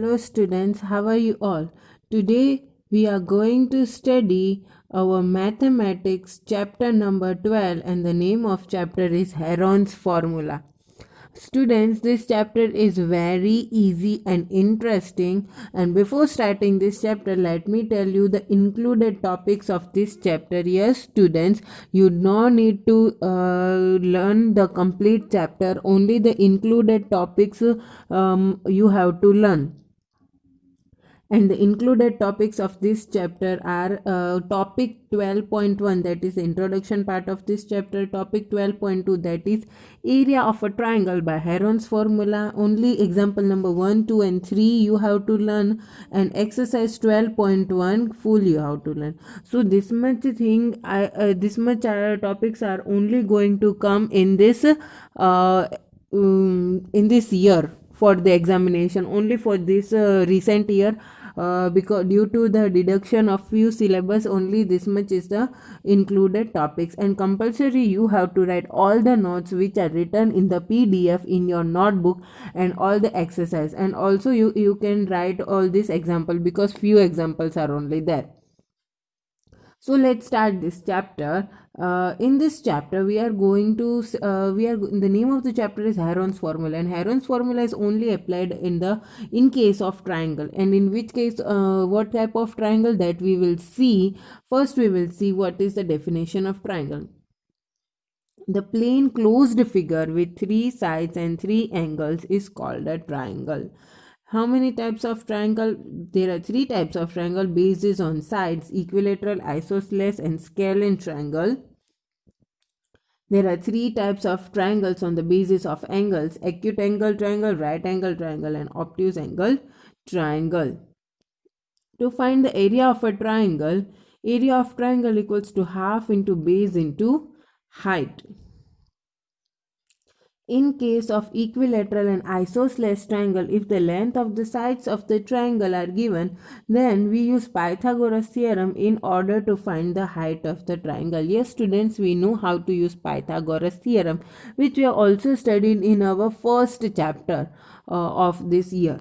Hello students, how are you all? Today we are going to study our mathematics chapter number 12 and the name of chapter is Heron's formula. Students, this chapter is very easy and interesting, and before starting this chapter let me tell you the included topics of this chapter. Yes students, you don't need to learn the complete chapter, only the included topics you have to learn. And the included topics of this chapter are topic 12.1, that is the introduction part of this chapter, topic 12.2, that is area of a triangle by Heron's formula. Only example number 1, 2 and 3 you have to learn, and exercise 12.1 full you have to learn. So this much thing topics are only going to come in this year for the examination, only for this recent year, because due to the deduction of few syllabus, only this much is the included topics, and compulsory you have to write all the notes which are written in the PDF in your notebook, and all the exercise, and also you can write all this example because few examples are only there. So let's start this chapter. In this chapter, we are going to the name of the chapter is Heron's formula, and Heron's formula is only applied in case of triangle. And in which case, what type of triangle that we will see. First, we will see what is the definition of triangle. The plane closed figure with 3 sides and 3 angles is called a triangle. How many types of triangle? There are 3 types of triangle based on sides: equilateral, isosceles and scalene triangle. There are 3 types of triangles on the basis of angles: acute angle triangle, right angle triangle and obtuse angle triangle. To find the area of a triangle equals to half into base into height. In case of equilateral and isosceles triangle, if the length of the sides of the triangle are given, then we use Pythagoras theorem in order to find the height of the triangle. Yes students, we know how to use Pythagoras theorem, which we have also studied in our first chapter of this year.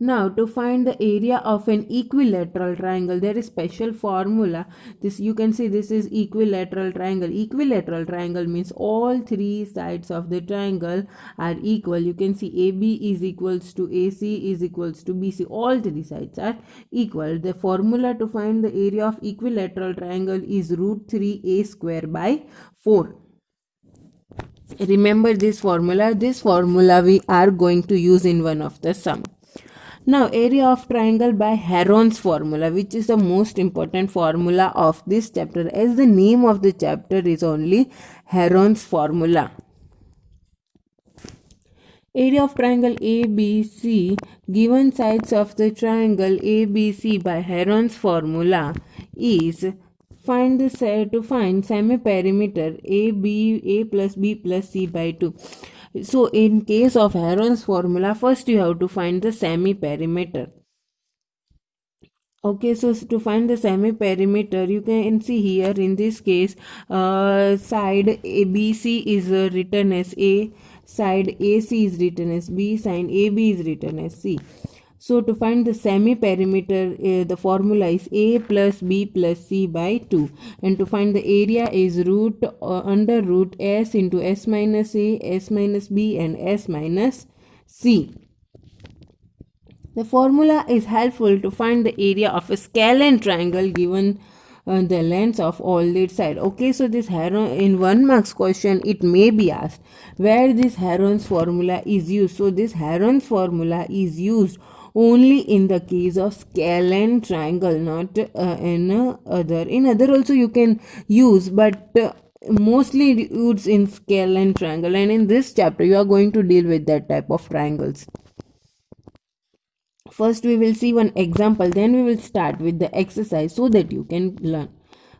Now, to find the area of an equilateral triangle, there is special formula. This you can see, this is equilateral triangle. Equilateral triangle means all 3 sides of the triangle are equal. You can see AB is equals to AC is equals to BC. All 3 sides are equal. The formula to find the area of equilateral triangle is root 3a square by 4. Remember this formula. This formula we are going to use in one of the sum. Now, area of triangle by Heron's formula, which is the most important formula of this chapter, as the name of the chapter is only Heron's formula. Area of triangle ABC, given sides of the triangle ABC by Heron's formula is to find semi-perimeter A plus B plus C by 2. So in case of Heron's formula, first you have to find the semi-perimeter. Okay, so to find the semi-perimeter, you can see here in this case, side ABC is written as A, side AC is written as B, side AB is written as C. So to find the semi-perimeter, the formula is A plus B plus C by 2. And to find the area is under root S into S minus A, S minus B and S minus C. The formula is helpful to find the area of a scalene triangle given the lengths of all its sides. Okay, so this in 1 marks question it may be asked where this Heron's formula is used. So this Heron's formula is used only in the case of scalene triangle, not in other. In other also you can use, but mostly used in scalene triangle, and in this chapter you are going to deal with that type of triangles. First we will see one example, then we will start with the exercise so that you can learn.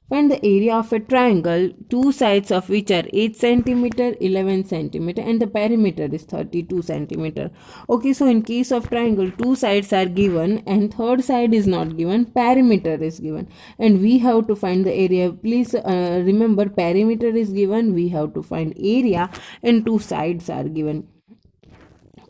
Find the area of a triangle, 2 sides of which are 8 cm, 11 cm and the perimeter is 32 cm. Okay, so in case of triangle, 2 sides are given and third side is not given, perimeter is given. And we have to find the area. Please remember, perimeter is given, we have to find area and 2 sides are given.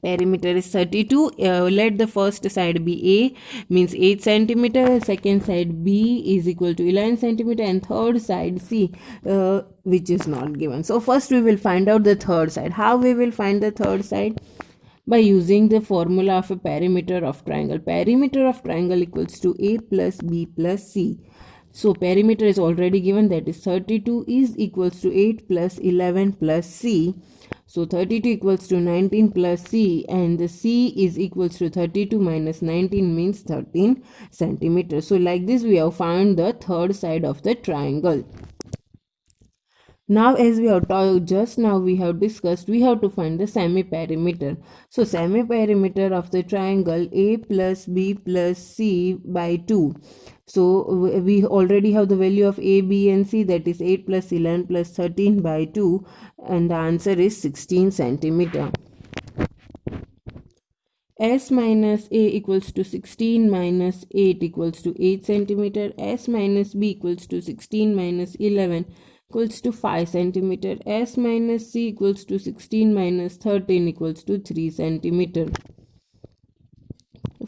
Perimeter is 32. Let the first side be A, means 8 centimeter, second side B is equal to 11 centimeter, and third side C, which is not given. So first we will find out the third side. How we will find the third side? By using the formula of a perimeter of triangle. Perimeter of triangle equals to A plus B plus C. So perimeter is already given, that is 32 is equals to 8 plus 11 plus C. So 32 equals to 19 plus C, and the C is equals to 32 minus 19 means 13 centimeters. So like this we have found the third side of the triangle. Now, as we have talked just now, we have discussed, we have to find the semi-perimeter. So semi-perimeter of the triangle A plus B plus C by 2. So we already have the value of A, B and C, that is 8 plus 11 plus 13 by 2, and the answer is 16 centimeter. S minus A equals to 16 minus 8 equals to 8 centimeter. S minus B equals to 16 minus 11 equals to 5 centimeter. S minus C equals to 16 minus 13 equals to 3 centimeter.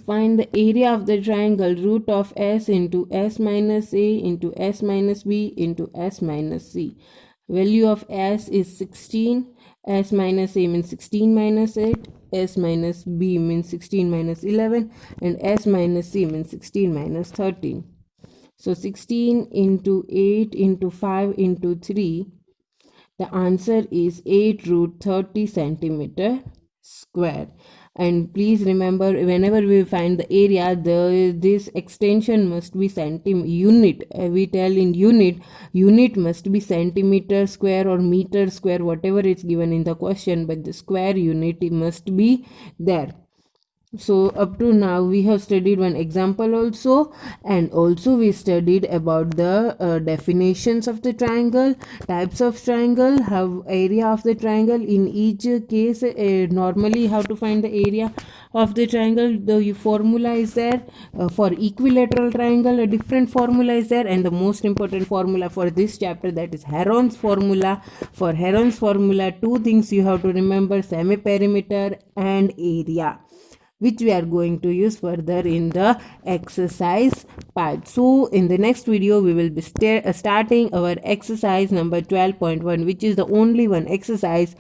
Find the area of the triangle root of S into S minus A into S minus B into S minus C. Value of S is 16. S minus A means 16 minus 8. S minus B means 16 minus 11. And S minus C means 16 minus 13. So 16 into 8 into 5 into 3. The answer is 8 root 30 centimeter square. And please remember, whenever we find the area, this extension must be unit. We tell in unit must be centimeter square or meter square, whatever is given in the question, but the square unit must be there. So up to now we have studied one example also, and also we studied about the definitions of the triangle, types of triangle, how area of the triangle. In each case, normally how to find the area of the triangle, the formula is there. For equilateral triangle, a different formula is there, and the most important formula for this chapter, that is Heron's formula. For Heron's formula, two things you have to remember: semi-perimeter and area, which we are going to use further in the exercise part. So in the next video we will be starting our exercise number 12.1, which is the only one exercise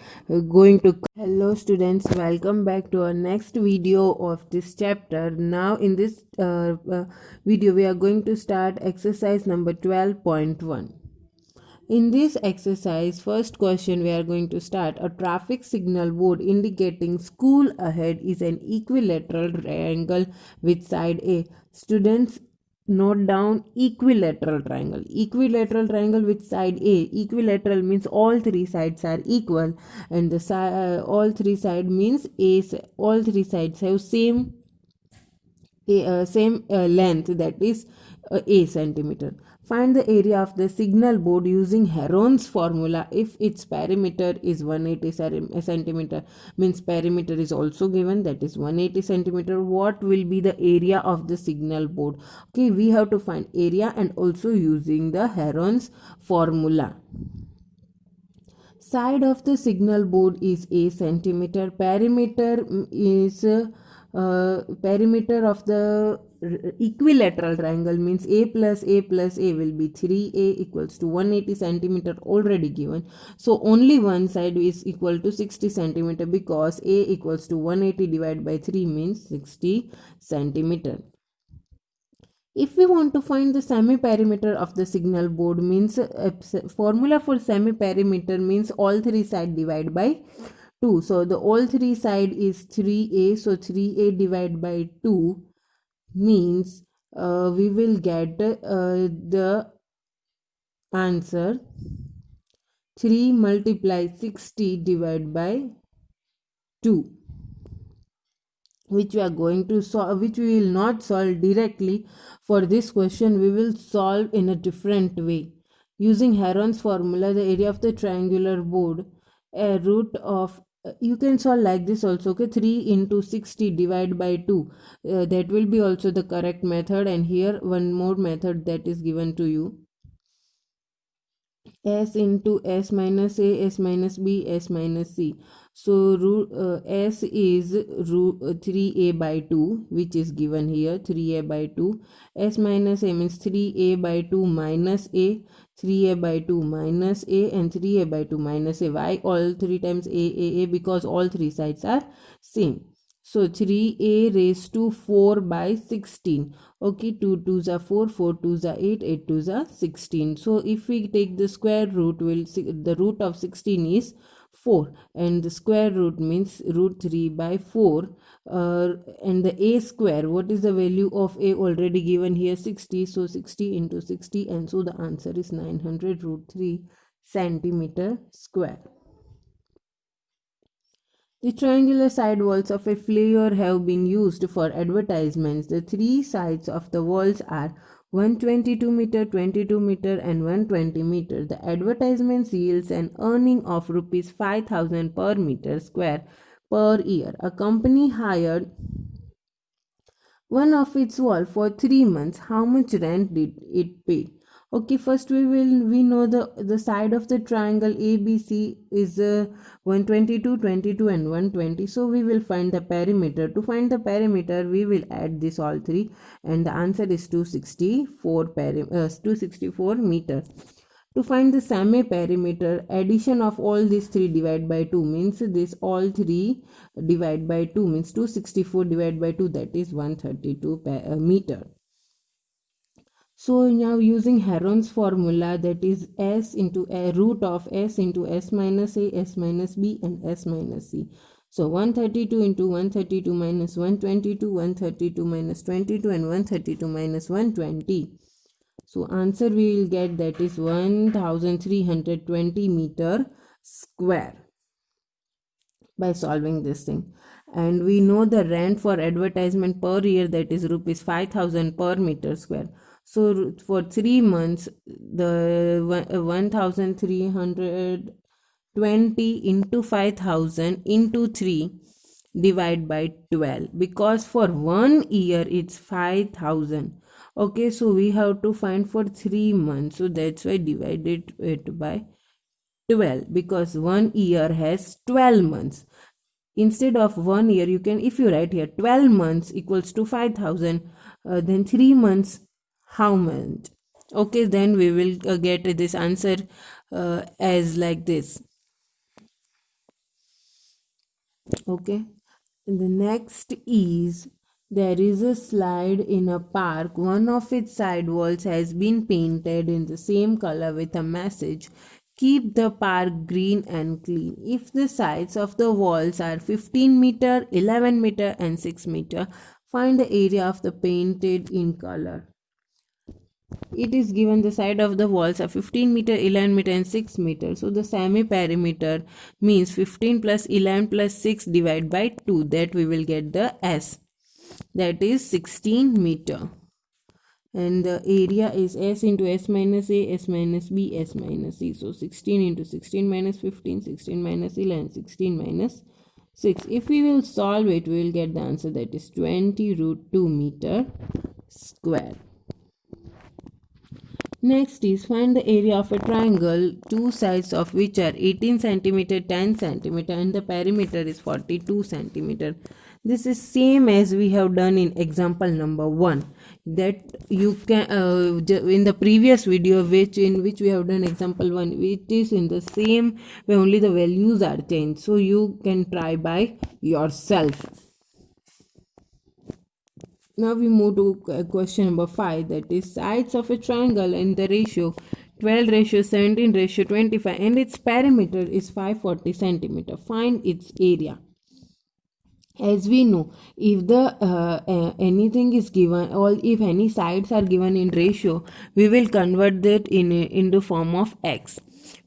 going to. Hello students, welcome back to our next video of this chapter. Now in this video we are going to start exercise number 12.1. In this exercise, first question we are going to start. A traffic signal board indicating school ahead is an equilateral triangle with side A. Students, note down equilateral triangle. Equilateral triangle with side A. Equilateral means all three sides are equal, and the all three sides means all three sides have same length, that is A centimeter. Find the area of the signal board using Heron's formula if its perimeter is 180 centimeter. Means perimeter is also given, that is 180 centimeter. What will be the area of the signal board? Okay, we have to find area and also using the Heron's formula. Side of the signal board is A centimeter. Perimeter is perimeter of the equilateral triangle means A plus A plus A will be 3A equals to 180 centimeter, already given. So only one side is equal to 60 centimeter, because A equals to 180 divided by 3 means 60 centimeter. If we want to find the semi-perimeter of the signal board, means formula for semi-perimeter means all three sides divide by 2. So the all three side is 3A. So 3A divided by 2 means we will get the answer 3 multiply 60 divided by 2, which we are going to solve, which we will not solve directly. For this question we will solve in a different way. Using Heron's formula, the area of the triangular board, a root of you can solve like this also. Okay, 3 into 60 divided by 2, that will be also the correct method. And here one more method that is given to you. s into s minus a, s minus b, s minus c. So s is root 3a by 2, which is given here, 3a by 2. S minus a means 3a by 2 minus a, 3a by 2 minus a, and 3a by 2 minus a. Why all three times a? Because all three sides are same. So 3a raised to 4 by 16. Okay, 2 2s are 4, 4 2s are 8, 8 2s are 16. So if we take the square root, the root of 16 is 4, and the square root means root 3 by 4. And the a square, what is the value of a already given here? 60. So 60 into 60, and so the answer is 900 root 3 centimeter square. The triangular side walls of a flyer have been used for advertisements. The three sides of the walls are 122 meter, 22 meter, and 120 meter. The advertisements yields an earning of rupees 5,000 per meter square per year. A company hired one of its wall for 3 months. How much rent did it pay? Okay, first we know the side of the triangle ABC is 122, 22, and 120. So we will find the perimeter. To find the perimeter, we will add this all three, and the answer is 264 meters. To find the same perimeter, addition of all these three divide by 2 means this all three divide by 2 means 264 divided by 2, that is 132 meter. So now using Heron's formula, that is s into a root of s into s minus a, s minus b, and s minus c. So 132 into 132 minus 122, 132 minus 22, and 132 minus 120. So answer we will get, that is 1320 meter square by solving this thing. And we know the rent for advertisement per year, that is rupees 5,000 per meter square. So for 3 months, the 1320 into 5,000 into 3 divide by 12, because for 1 year it's 5,000. Okay, so we have to find for 3 months, so that's why divided it by 12, because 1 year has 12 months. Instead of 1 year, you can, if you write here 12 months equals to 5,000, then 3 months how much? Okay, then we will get this answer as like this. Okay, and the next is, there is a slide in a park. One of its side walls has been painted in the same color with a message, keep the park green and clean. If the sides of the walls are 15 meter, 11 meter, and 6 meter, find the area of the painted in color. It is given the side of the walls are 15 meter, 11 meter, and 6 meter. So the semi perimeter means 15 plus 11 plus 6 divided by 2. That we will get the S. That is 16 meter. And the area is S into S minus A, S minus B, S minus C. So 16 into 16 minus 15, 16 minus 11, 16 minus 6. If we will solve it, we will get the answer, that is 20 root 2 meter square. Next is, find the area of a triangle, two sides of which are 18 centimeter, 10 centimeter, and the perimeter is 42 centimeter. This is same as we have done in example number 1, that you can in the previous video, in which we have done example 1, which is in the same way, only the values are changed. So you can try by yourself. Now we move to question number 5, that is sides of a triangle in the ratio 12 ratio 17 ratio 25, and its perimeter is 540 centimeter. Find its area. As we know, if the anything is given, or if any sides are given in ratio, we will convert that into form of x.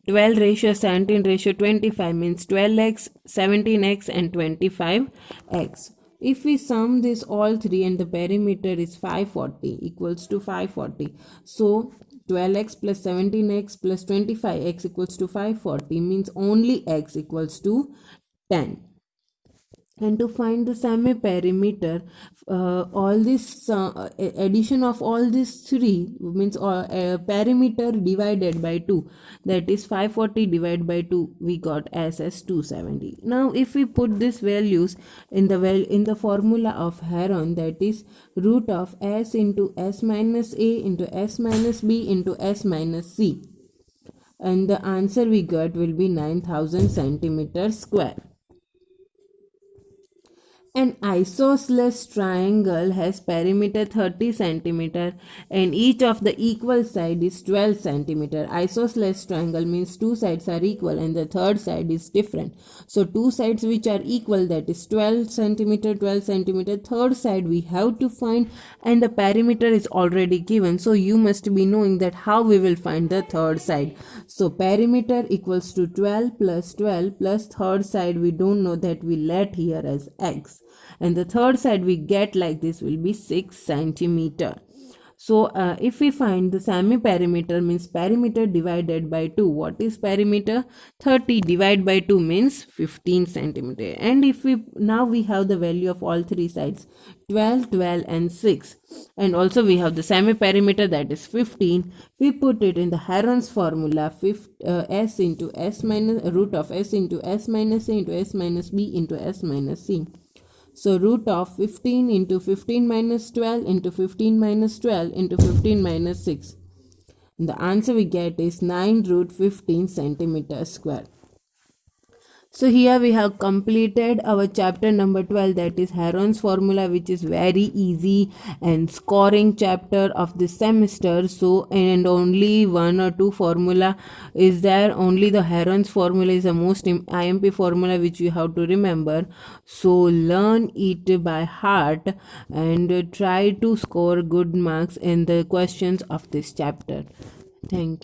12 ratio 17 ratio 25 means 12x, 17x, and 25x. If we sum this all three, and the perimeter is 540 equals to 540, so 12x plus 17x plus 25x equals to 540 means only x equals to 10. And to find the semi perimeter, all this addition of all these three means perimeter divided by 2, that is 540 divided by 2, we got as 270. Now if we put these values in the formula of Heron, that is root of s into s minus a into s minus b into s minus c, and the answer we got will be 9000 centimeters square. An isosceles triangle has perimeter 30 centimeter and each of the equal side is 12 centimeter. Isosceles triangle means two sides are equal and the third side is different. So two sides which are equal, that is 12 centimeter, 12 centimeter. Third side we have to find, and the perimeter is already given. So you must be knowing that how we will find the third side. So perimeter equals to 12 plus third side we don't know, that we let here as x, and the third side we get like this will be 6 centimeter. So if we find the semi perimeter means perimeter divided by 2, what is perimeter? 30 divided by 2 means 15 centimeter. And if we now we have the value of all three sides, 12, 12 and 6, and also we have the semi perimeter, that is 15. We put it in the Heron's formula, s into s minus root of s into s minus a into s minus b into s minus c. So root of 15 into 15 minus 12 into 15 minus 12 into 15 minus 6. And the answer we get is 9 root 15 centimeters square. So here we have completed our chapter number 12, that is Heron's formula, which is very easy and scoring chapter of this semester. So and only one or two formula is there. Only the Heron's formula is the most IMP formula which you have to remember. So learn it by heart and try to score good marks in the questions of this chapter. Thank you.